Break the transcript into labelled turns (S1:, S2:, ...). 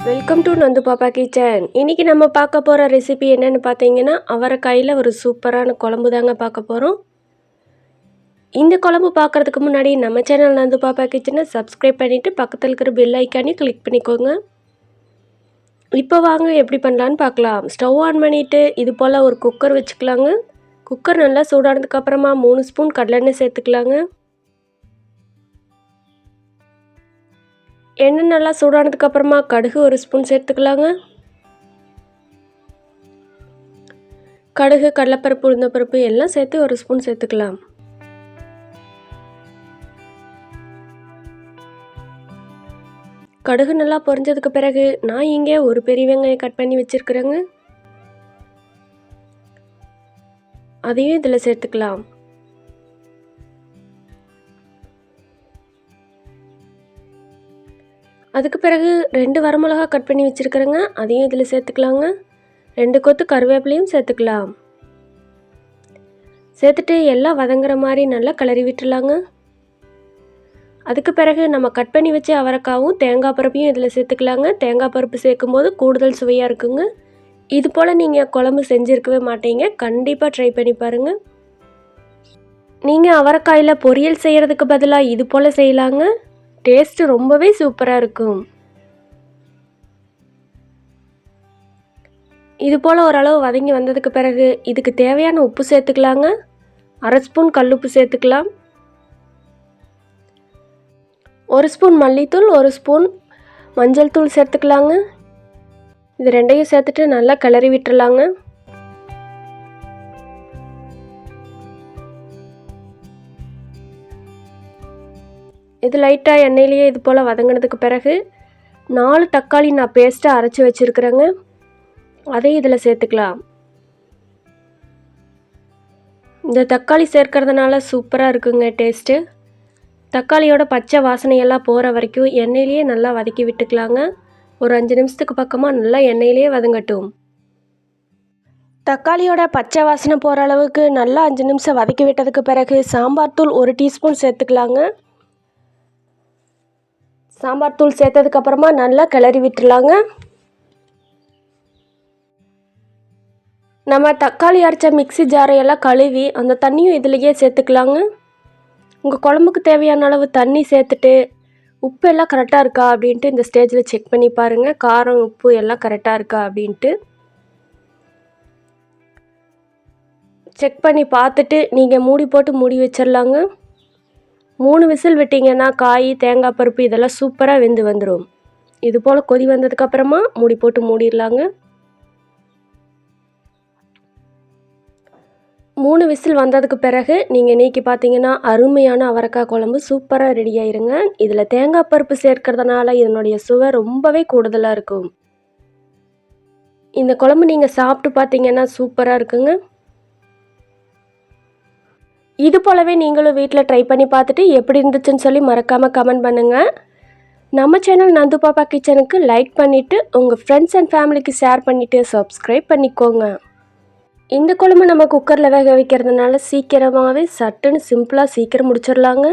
S1: Welcome to Nandu பாப்பா kitchen. இன்றைக்கி நம்ம பார்க்க போகிற ரெசிபி என்னென்னு பார்த்தீங்கன்னா, அவரைக்காயில் ஒரு சூப்பரான குழம்பு தாங்க பார்க்க போகிறோம். இந்த குழம்பு பார்க்குறதுக்கு முன்னாடி நம்ம சேனல் நந்து பாப்பா கிச்சனை சப்ஸ்கிரைப் பண்ணிவிட்டு பக்கத்தில் இருக்கிற பெல் ஐக்கானையும் கிளிக் பண்ணிக்கோங்க. இப்போ வாங்க எப்படி பண்ணலான்னு பார்க்கலாம். ஸ்டவ் ஆன் பண்ணிவிட்டு இது போல் ஒரு குக்கர் வச்சுக்கலாங்க. குக்கர் நல்லா சூடானதுக்கப்புறமா 3 ஸ்பூன் கடலெண்ணெய் சேர்த்துக்கலாங்க. எண்ணெய் நல்லா சூடானதுக்கப்புறமா கடுகு 1 ஸ்பூன் சேர்த்துக்கலாங்க. கடுகு, கடலைப்பருப்பு, உளுந்தப்பருப்பு எல்லாம் சேர்த்து 1 ஸ்பூன் சேர்த்துக்கலாம். கடுகு நல்லா பொரிஞ்சதுக்கு பிறகு நான் இங்கே ஒரு பெரிய வெங்காயம் கட் பண்ணி வச்சுருக்கிறேங்க. அதையும் இதில் சேர்த்துக்கலாம். அதுக்கு பிறகு 2 வரமிளகா கட் பண்ணி வச்சுருக்கிறேங்க. அதையும் இதில் சேர்த்துக்கலாங்க. 2 கொத்து கருவேப்பிலையும் சேர்த்துக்கலாம். சேர்த்துட்டு எல்லாம் வதங்குற மாதிரி நல்லா கிளறி விட்டுலாங்க. அதுக்கு பிறகு நம்ம கட் பண்ணி வச்ச அவரைக்காவும் தேங்காய் பருப்பையும் இதில் சேர்த்துக்கலாங்க. தேங்காய் பருப்பு சேர்க்கும்போது கூடுதல் சுவையாக இருக்குங்க. இது போல் நீங்கள் குழம்பு செஞ்சுருக்கவே மாட்டீங்க, கண்டிப்பாக ட்ரை பண்ணி பாருங்கள். நீங்கள் அவரைக்காயில் பொரியல் செய்கிறதுக்கு பதிலாக இது போல் செய்யலாங்க. டேஸ்ட்டு ரொம்பவே சூப்பராக இருக்கும். இது போல் ஓரளவு வதங்கி வந்ததுக்கு பிறகு இதுக்கு தேவையான உப்பு சேர்த்துக்கலாங்க. 1/2 ஸ்பூன் கல்லுப்பு சேர்த்துக்கலாம். 1 ஸ்பூன் மல்லித்தூள், 1 ஸ்பூன் மஞ்சள் தூள் சேர்த்துக்கலாங்க. இது ரெண்டையும் சேர்த்துட்டு நல்லா கிளறி விட்டுறலாங்க. இது லைட்டாக எண்ணெயிலேயே இது போல் வதங்கினதுக்கு பிறகு 4 தக்காளி நான் பேஸ்ட்டாக அரைச்சி வச்சுருக்கிறேங்க. அதையும் இதில் சேர்த்துக்கலாம். இந்த தக்காளி சேர்க்கறதுனால சூப்பராக இருக்குங்க டேஸ்ட்டு. தக்காளியோட பச்சை வாசனையெல்லாம் போகிற வரைக்கும் எண்ணெயிலேயே நல்லா வதக்கி விட்டுக்கலாங்க. ஒரு 5 நிமிஷத்துக்கு பக்கமாக நல்லா எண்ணெயிலேயே வதங்கட்டும். தக்காளியோட பச்சை வாசனை போகிற அளவுக்கு நல்லா 5 நிமிஷம் வதக்கி விட்டதுக்கு பிறகு சாம்பார் தூள் 1 டீஸ்பூன் சேர்த்துக்கலாங்க. சாம்பார் தூள் சேர்த்ததுக்கப்புறமா நல்லா கிளறி விட்டுலாங்க. நம்ம தக்காளி அரைச்ச மிக்ஸி ஜாரையெல்லாம் கழுவி அந்த தண்ணியும் இதிலேயே சேர்த்துக்கலாங்க. உங்கள் குழம்புக்கு தேவையான அளவு தண்ணி சேர்த்துட்டு உப்பு எல்லாம் கரெக்டாக இருக்கா அப்படின்ட்டு இந்த ஸ்டேஜில் செக் பண்ணி பாருங்கள். காரம், உப்பு எல்லாம் கரெக்டாக இருக்கா அப்படின்ட்டு செக் பண்ணி பார்த்துட்டு நீங்கள் மூடி போட்டு மூடி வச்சிடலாங்க. 3 விசில் விட்டிங்கன்னா காய், தேங்காய் பருப்பு இதெல்லாம் சூப்பராக வெந்து வந்துடும். இது போல் கொதி வந்ததுக்கப்புறமா மூடி போட்டு மூடிடலாங்க. 3 விசில் வந்ததுக்கு பிறகு நீங்கள் நீக்கி பார்த்தீங்கன்னா அருமையான அவரைக்காய் குழம்பு சூப்பராக ரெடி ஆயிருங்க. இதில் தேங்காய் பருப்பு சேர்க்கறதுனால இதனுடைய சுவை ரொம்பவே கூடுதலாக இருக்கும். இந்த குழம்பு நீங்கள் சாப்பிட்டு பார்த்தீங்கன்னா சூப்பராக இருக்குங்க. இது போலவே நீங்களும் வீட்டில் ட்ரை பண்ணி பார்த்துட்டு எப்படி இருந்துச்சுன்னு சொல்லி மறக்காமல் கமெண்ட் பண்ணுங்கள். நம்ம சேனல் நந்து பாப்பா கிச்சனுக்கு லைக் பண்ணிவிட்டு உங்கள் ஃப்ரெண்ட்ஸ் அண்ட் ஃபேமிலிக்கு ஷேர் பண்ணிவிட்டு சப்ஸ்கிரைப் பண்ணிக்கோங்க. இந்த குழம்பு நம்ம குக்கரில் வேக வைக்கிறதுனால சீக்கிரமாகவே சட்டுன்னு சிம்பிளாக சீக்கிரம் முடிச்சிடலாங்க.